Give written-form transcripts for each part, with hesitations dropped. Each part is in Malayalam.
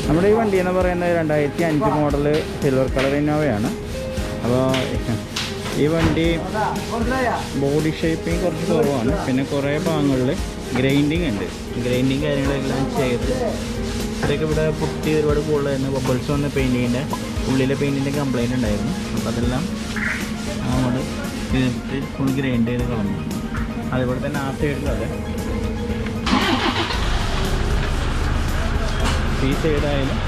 നമ്മുടെ ഈ വണ്ടി എന്ന് പറയുന്നത് 2005 മോഡൽ സിൽവർ കളർ ഇന്നോവയാണ്. അപ്പോൾ ഈ വണ്ടി ബോഡി ഷേപ്പിങ് കുറച്ച് കുറവാണ്. പിന്നെ കുറേ ഭാഗങ്ങളിൽ ഗ്രൈൻഡിങ് ഉണ്ട്. ഗ്രൈൻഡിങ് കാര്യങ്ങളെല്ലാം ചെയ്ത് ഇതൊക്കെ ഇവിടെ പുട്ടി ഒരുപാട് കൂടുതലായിരുന്നു. ബബിൾസ് വന്ന പെയിൻറ്റിങ്ങിൻ്റെ ഉള്ളിലെ പെയിൻറ്റിൻ്റെ കംപ്ലയിൻ്റ് ഉണ്ടായിരുന്നു. അപ്പോൾ അതെല്ലാം നമ്മൾ തീർത്ത് ഫുൾ ഗ്രൈൻഡ് ചെയ്ത് കളഞ്ഞു. അതുപോലെ തന്നെ ആ സൈഡിലതെ ഈ സൈഡായാലും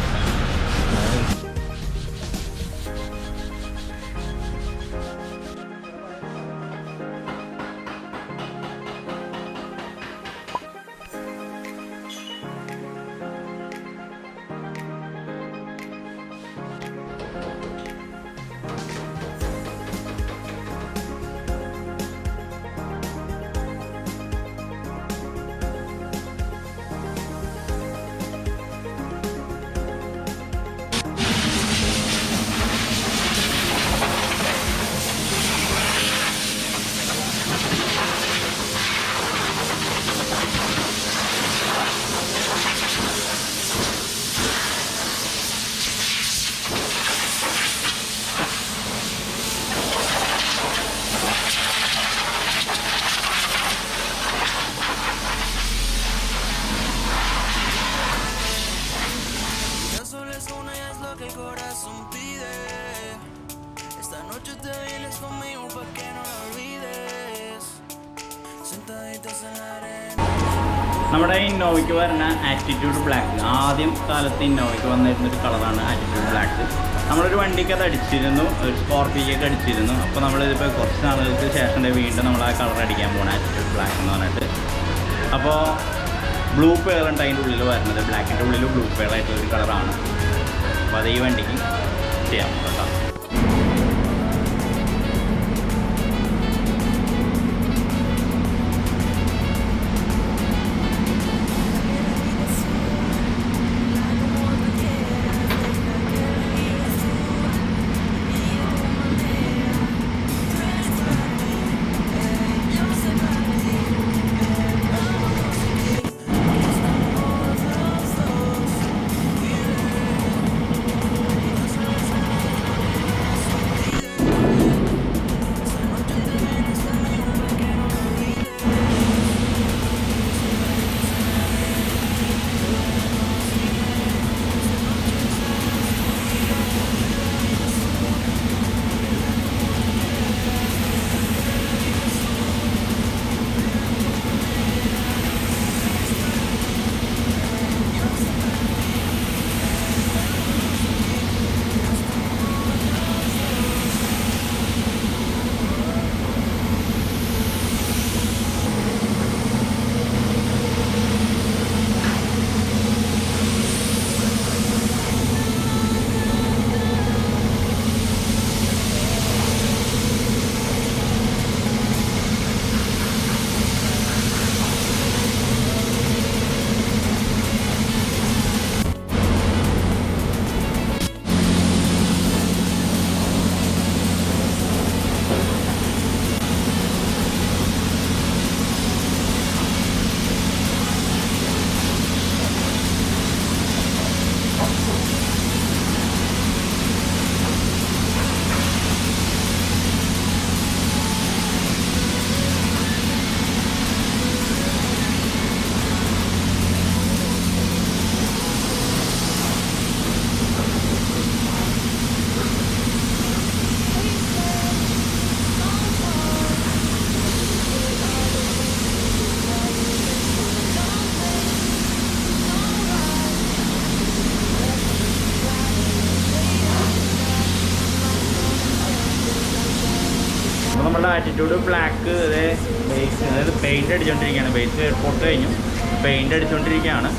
നമ്മുടെ ഇന്നോവയ്ക്ക് വരുന്ന ആറ്റിറ്റ്യൂഡ് ബ്ലാക്ക്. ആദ്യം കാലത്ത് ഇന്നോവയ്ക്ക് വന്നിരുന്നൊരു കളറാണ് ആറ്റിറ്റ്യൂഡ് ബ്ലാക്ക്. നമ്മളൊരു വണ്ടിക്ക് അത് അടിച്ചിരുന്നു, ഒരു സ്കോർപ്പിയോക്ക് അടിച്ചിരുന്നു. അപ്പോൾ നമ്മളിതിപ്പോൾ കുറച്ച് നാളുകൾക്ക് ശേഷം വീണ്ടും നമ്മൾ ആ കളർ അടിക്കാൻ പോകണം, ആറ്റിറ്റ്യൂഡ് ബ്ലാക്ക് എന്ന് പറഞ്ഞിട്ട്. അപ്പോൾ ബ്ലൂ പേളുണ്ട് അതിൻ്റെ ഉള്ളിൽ വരുന്നത്. ബ്ലാക്കിൻ്റെ ഉള്ളിൽ ബ്ലൂ പേളായിട്ടുള്ളൊരു കളറാണ്. അപ്പോൾ അത് ഈ വണ്ടിക്ക് ചെയ്യാം കേട്ടോ. നമ്മളുടെ ആറ്റിറ്റ്യൂഡ് ബ്ലാക്ക് ബേസ്, അതായത് പെയിൻ്റ് അടിച്ചുകൊണ്ടിരിക്കുകയാണ്. ബേസ് എയർപോർട്ട് കഴിഞ്ഞു, പെയിൻ്റ് അടിച്ചുകൊണ്ടിരിക്കുകയാണ്.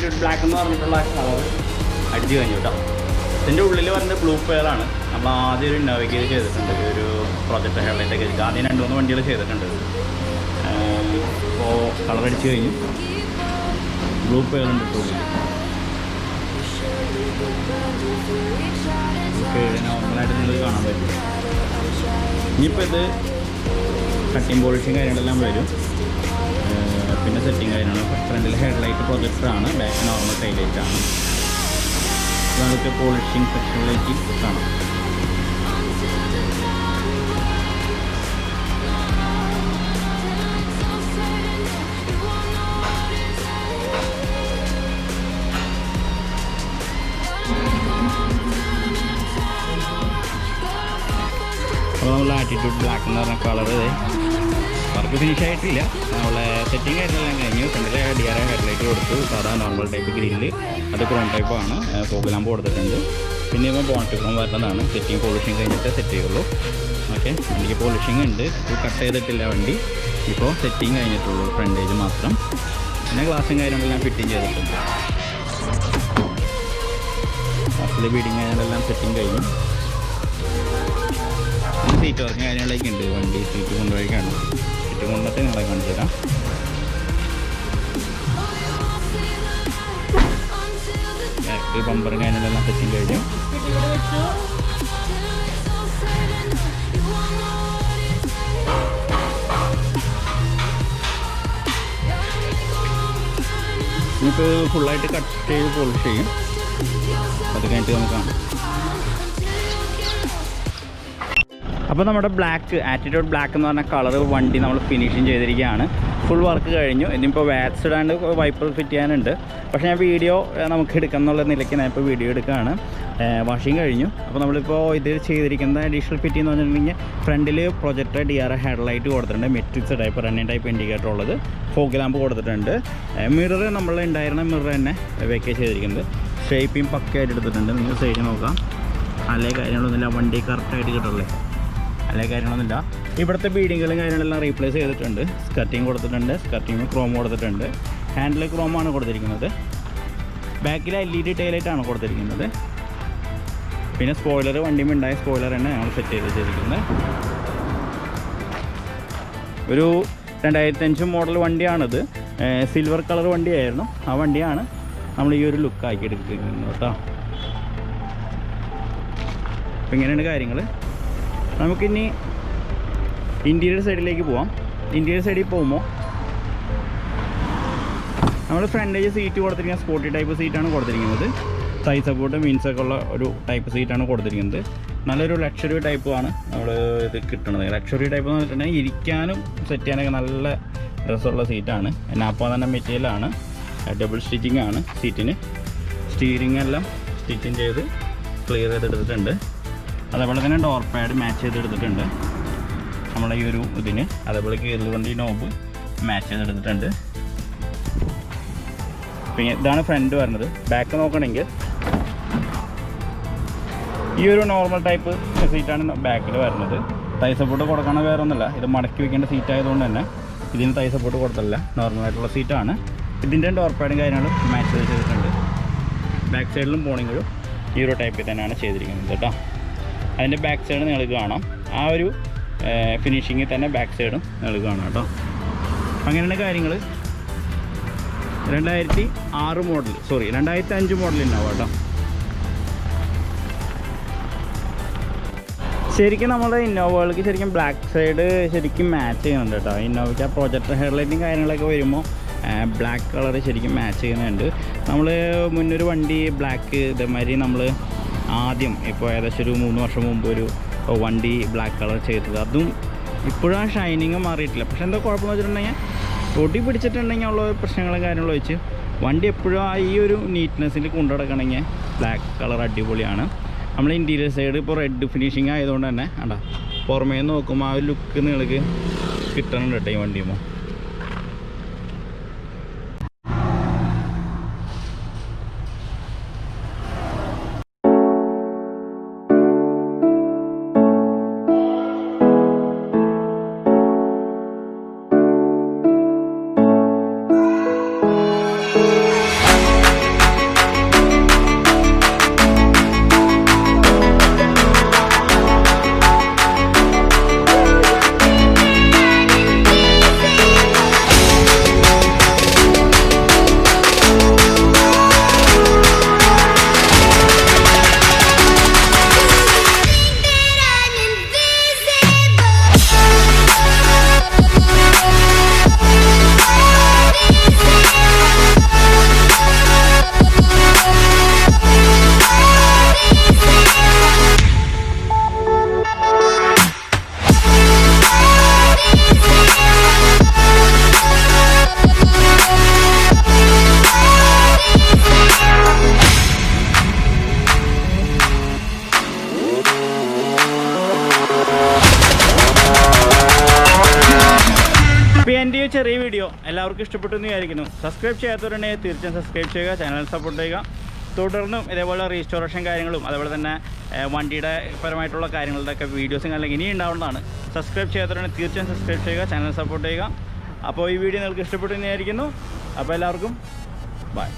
ലാറ്റിറ്റ്യൂഡ് ബ്ലാക്ക് എന്ന് പറഞ്ഞിട്ടുള്ള കളർ അടിച്ച് കഴിഞ്ഞു കേട്ടോ. ഇതിൻ്റെ ഉള്ളിൽ വരുന്നത് ബ്ലൂ പെയറാണ്. നമ്മൾ ആദ്യം ഒരു ഇന്നോവയ്ക്ക് ചെയ്തിട്ടുണ്ട്, ഒരു പ്രോജക്റ്റ് ഹെഡ്ലൈറ്റൊക്കെ ചെയ്തിട്ട് ആദ്യം 2-3 വണ്ടികൾ ചെയ്തിട്ടുണ്ട്. അപ്പോൾ കളർ അടിച്ച് കഴിഞ്ഞു, ബ്ലൂ പെയറുണ്ട് ഉള്ളിൽ. നോർമലായിട്ട് നിങ്ങൾക്ക് കാണാൻ പറ്റും. ഇനിയിപ്പോൾ ഇത് കട്ടിങ് പോളിഷും കാര്യങ്ങളെല്ലാം വരും, പിന്നെ സെറ്റിങ് കാര്യമാണ്. ഫ്രണ്ടിൽ ഹെഡ്ലൈറ്റ് പ്രൊജക്ടറാണ്, ബാക്ക് നോർമൽ ടൈലൈറ്റാണ്. അതൊക്കെ പോളിഷിങ് സെക്ഷനിലേക്ക് കാണാം. അപ്പോൾ നമ്മൾ ആറ്റിറ്റ്യൂഡ് ബ്ലാക്ക് എന്ന് പറഞ്ഞ കളർ വർക്ക് ഫിനിഷ് ആയിട്ടില്ല. നമ്മളെ സെറ്റിംഗ് ആയിട്ടെല്ലാം കഴിഞ്ഞു. ഫ്രണ്ടിലെ DRI ഹെഡ്ലൈറ്റ് കൊടുത്തു, സാധാ നോർമൽ ടൈപ്പ് ഗ്രില്ല്, അത് ക്രോം ടൈപ്പാണ്. ഫോഗ് ലാമ്പ് കൊടുത്തിട്ടുണ്ട്. പിന്നെ ഇപ്പോൾ ബോണറ്റ് ക്രോം വരുന്നതാണ്. സെറ്റിംഗ് പോളിഷിങ് കഴിഞ്ഞിട്ട് സെറ്റ് ചെയ്യുള്ളൂ. ഓക്കെ, എനിക്ക് പോളിഷിങ് ഉണ്ട്, കട്ട് ചെയ്തിട്ടില്ല വണ്ടി. ഇപ്പോൾ സെറ്റിംഗ് കഴിഞ്ഞിട്ടുള്ളൂ, ഫ്രണ്ടേജ് മാത്രം. പിന്നെ ഗ്ലാസും കാര്യങ്ങളെല്ലാം ഫിറ്റിങ് ചെയ്തിട്ടുണ്ട്. ഗ്ലാസ്സിൽ ബീഡിങ് കാര്യങ്ങളെല്ലാം സെറ്റിംഗ് കഴിഞ്ഞു. സീറ്റ് വർക്കും കാര്യങ്ങളൊക്കെ ഉണ്ട്. വണ്ടി സീറ്റ് കൊണ്ടുപോയിക്കാണ്, സീറ്റ് കൊണ്ടിട്ട് നിങ്ങളെ കാണിച്ചു തരാം. ബാക്ക് ബമ്പറും കാര്യങ്ങളെല്ലാം സെറ്റിംഗ് കഴിഞ്ഞു. ഇനിയിപ്പോൾ ഫുള്ളായിട്ട് കട്ട് ചെയ്ത് പോളിഷ് ചെയ്യും. അത് കഴിഞ്ഞിട്ട് നമുക്ക് കാണാം. അപ്പോൾ നമ്മുടെ ബ്ലാക്ക് ആറ്റിറ്റ്യൂഡ് ബ്ലാക്ക് എന്ന് പറഞ്ഞ കളർ വണ്ടി നമ്മൾ ഫിനിഷിങ് ചെയ്തിരിക്കുകയാണ്. ഫുൾ വർക്ക് കഴിഞ്ഞു. ഇനിയിപ്പോൾ വാക്സ് ഇടാണ്ട് വൈപ്പർ ഫിറ്റ് ചെയ്യാനുണ്ട്. പക്ഷേ ഞാൻ വീഡിയോ നമുക്ക് എടുക്കാം എന്നുള്ള നിലയ്ക്ക് ഞാൻ ഇപ്പോൾ വീഡിയോ എടുക്കുകയാണ്. വാഷിങ് കഴിഞ്ഞു. അപ്പോൾ നമ്മളിപ്പോൾ ഇത് ചെയ്തിരിക്കുന്ന അഡീഷണൽ ഫിറ്റ് എന്ന് പറഞ്ഞിട്ടുണ്ടെങ്കിൽ ഫ്രണ്ടിൽ പ്രൊജക്ടർ DRI ഹെഡ്ലൈറ്റ് കൊടുത്തിട്ടുണ്ട്, matrix type running type indicator ഉള്ളത്, ഫോഗ് ലാമ്പ് കൊടുത്തിട്ടുണ്ട്. മിറർ നമ്മൾ ഉണ്ടായിരുന്ന മിറർ തന്നെ വെക്കുക ചെയ്തിരിക്കുന്നത്. ഷേപ്പിങ് പക്കയായിട്ട് എടുത്തിട്ടുണ്ട്. നിങ്ങൾ സൈഡ് നോക്കാം, അല്ലേ കാര്യങ്ങളൊന്നുമില്ല, വണ്ടി കറക്റ്റായിട്ട് കിട്ടുള്ളൂ, അല്ലേ കാര്യങ്ങളൊന്നുമില്ല. ഇവിടുത്തെ ബീഡിങ്ങുകളും കാര്യങ്ങളെല്ലാം റീപ്ലേസ് ചെയ്തിട്ടുണ്ട്. സ്കർട്ടിങ് കൊടുത്തിട്ടുണ്ട്, സ്കർട്ടിങ് ക്രോം കൊടുത്തിട്ടുണ്ട്. ഹാൻഡിൽ ക്രോമാണ് കൊടുത്തിരിക്കുന്നത്. ബാക്കിൽ LED ടൈലൈറ്റാണ് കൊടുത്തിരിക്കുന്നത്. പിന്നെ സ്പോയിലർ, വണ്ടിയുമ്പോൾ ഉണ്ടായ സ്പോയിലർ തന്നെ ഞങ്ങൾ സെറ്റ് ചെയ്ത് വെച്ചിരിക്കുന്നത്. ഒരു 2005 മോഡൽ വണ്ടിയാണിത്. സിൽവർ കളർ വണ്ടിയായിരുന്നു. ആ വണ്ടിയാണ് നമ്മൾ ഈ ഒരു ലുക്ക് ആക്കി എടുക്കുന്നത് കേട്ടോ. അപ്പോൾ ഇങ്ങനെയാണ് കാര്യങ്ങൾ. നമുക്കിനി ഇൻറ്റീരിയർ സൈഡിലേക്ക് പോവാം. ഇൻറ്റീരിയർ സൈഡിൽ പോകുമ്പോൾ നമ്മൾ ഫ്രണ്ടേജ് സീറ്റ് കൊടുത്തിരിക്കുന്നത് സ്പോട്ടി ടൈപ്പ് സീറ്റാണ് കൊടുത്തിരിക്കുന്നത്. സൈ സപ്പോർട്ട് മീൻസൊക്കെ ഉള്ള ഒരു ടൈപ്പ് സീറ്റാണ് കൊടുത്തിരിക്കുന്നത്. നല്ലൊരു ലക്ഷറി ടൈപ്പാണ് നമ്മൾ ഇത് കിട്ടുന്നത്. ലക്ഷറി ടൈപ്പ് എന്ന് പറഞ്ഞിട്ടുണ്ടെങ്കിൽ ഇരിക്കാനും സെറ്റ് ചെയ്യാനൊക്കെ നല്ല രസമുള്ള സീറ്റാണ്. നാപ്പ തന്നെ മെറ്റീരിയലാണ്. ഡബിൾ സ്റ്റിച്ചിങ് ആണ് സീറ്റിന്. സ്റ്റീരിങ് എല്ലാം സ്റ്റിച്ചിങ് ചെയ്ത് ക്ലിയർ ചെയ്തെടുത്തിട്ടുണ്ട്. അതേപോലെ തന്നെ ഡോർ പാഡ് മാച്ച് ചെയ്തെടുത്തിട്ടുണ്ട് നമ്മളെ ഈ ഒരു ഇതിന്. അതേപോലെ ഗിയർ വണ്ടി നോബ് മാച്ച് ചെയ്തെടുത്തിട്ടുണ്ട്. പിന്നെ ഇതാണ് ഫ്രണ്ട് വരുന്നത്. ബാക്ക് നോക്കണമെങ്കിൽ ഈ ഒരു നോർമൽ ടൈപ്പ് സീറ്റാണ് ബാക്കിൽ വരുന്നത്. തൈ സപ്പോർട്ട് കൊടുക്കണ വേറെ ഒന്നുമില്ല, ഇത് മടക്കി വെക്കേണ്ട സീറ്റ് ആയതുകൊണ്ട് തന്നെ ഇതിന് തൈ സപ്പോർട്ട് കൊടുത്തില്ല, നോർമലായിട്ടുള്ള സീറ്റാണ്. ഇതിൻ്റെ ഡോർ പാഡും കാര്യങ്ങളും മാച്ച് ചെയ്തിട്ടുണ്ട്. ബാക്ക് സൈഡിലും പോകണമെങ്കിലും ഈ ഒരു ടൈപ്പിൽ തന്നെയാണ് ചെയ്തിരിക്കുന്നത് കേട്ടോ. അതിൻ്റെ ബാക്ക് സൈഡ് നിങ്ങൾക്ക് കാണാം. ആ ഒരു ഫിനിഷിങ്ങിൽ തന്നെ ബാക്ക് സൈഡും നിങ്ങൾക്ക് കാണാം കേട്ടോ. അങ്ങനെയാണ് കാര്യങ്ങൾ. 2005 മോഡൽ ഇന്നോവ കേട്ടോ. ശരിക്കും നമ്മുടെ ഇന്നോവകൾക്ക് ശരിക്കും ബ്ലാക്ക് സൈഡ് ശരിക്കും മാച്ച് ചെയ്യുന്നുണ്ട് കേട്ടോ. ഇന്നോവയ്ക്ക് ആ പ്രൊജക്ടർ ഹെഡ്ലൈറ്റും കാര്യങ്ങളൊക്കെ വരുമ്പോൾ ബ്ലാക്ക് കളർ ശരിക്കും മാച്ച് ചെയ്യുന്നുണ്ട്. നമ്മൾ മുന്നൊരു വണ്ടി ബ്ലാക്ക് ഇതേമാതിരി നമ്മൾ ആദ്യം ഇപ്പോൾ ഏകദേശം ഒരു 3 വർഷം മുമ്പ് ഒരു വണ്ടി ബ്ലാക്ക് കളർ ചെയ്തത്. അതും ഇപ്പോഴും ആ ഷൈനിങ് മാറിയിട്ടില്ല. പക്ഷേ എന്താ കുഴപ്പമെന്ന് വെച്ചിട്ടുണ്ടെങ്കിൽ പൊടി പിടിച്ചിട്ടുണ്ടെങ്കിൽ ഉള്ള പ്രശ്നങ്ങളും കാര്യങ്ങളും വെച്ച് വണ്ടി എപ്പോഴും ആ ഈ ഒരു നീറ്റ്നെസ്സിൽ കൊണ്ടുനടക്കണമെങ്കിൽ ബ്ലാക്ക് കളർ അടിപൊളിയാണ്. നമ്മൾ ഇൻറ്റീരിയർ സൈഡ് ഇപ്പോൾ റെഡ് ഫിനിഷിങ് ആയതുകൊണ്ട് തന്നെ കണ്ടോ പുറമേ നോക്കുമ്പോൾ ആ ഒരു ലുക്ക് നിങ്ങൾക്ക് കിട്ടണുണ്ട് കേട്ടോ ഈ വണ്ടിയുമ്പോൾ. എൻ്റെ ഈ ചെറിയ വീഡിയോ എല്ലാവർക്കും ഇഷ്ടപ്പെട്ടു എന്ന് വിചാരിക്കുന്നു. സബ്സ്ക്രൈബ് ചെയ്യാത്തവരുണ്ടെങ്കിൽ തീർച്ചയായും സബ്സ്ക്രൈബ് ചെയ്യുക, ചാനൽ സപ്പോർട്ട് ചെയ്യുക. തുടർന്നും ഇതേപോലെ റീസ്റ്റോറേഷൻ കാര്യങ്ങളും അതേപോലെ തന്നെ വണ്ടിയുടെ പരമായിട്ടുള്ള കാര്യങ്ങളുടെയൊക്കെ വീഡിയോസും കാര്യങ്ങളും ഇനി ഉണ്ടാവുന്നതാണ്. സബ്സ്ക്രൈബ് ചെയ്യാത്തവരുണ്ടെങ്കിൽ തീർച്ചയായും സബ്സ്ക്രൈബ് ചെയ്യുക, ചാനൽ സപ്പോർട്ട് ചെയ്യുക. അപ്പോൾ ഈ വീഡിയോ നിങ്ങൾക്ക് ഇഷ്ടപ്പെട്ടു എന്ന് വിചാരിക്കുന്നു. അപ്പോൾ എല്ലാവർക്കും ബൈ.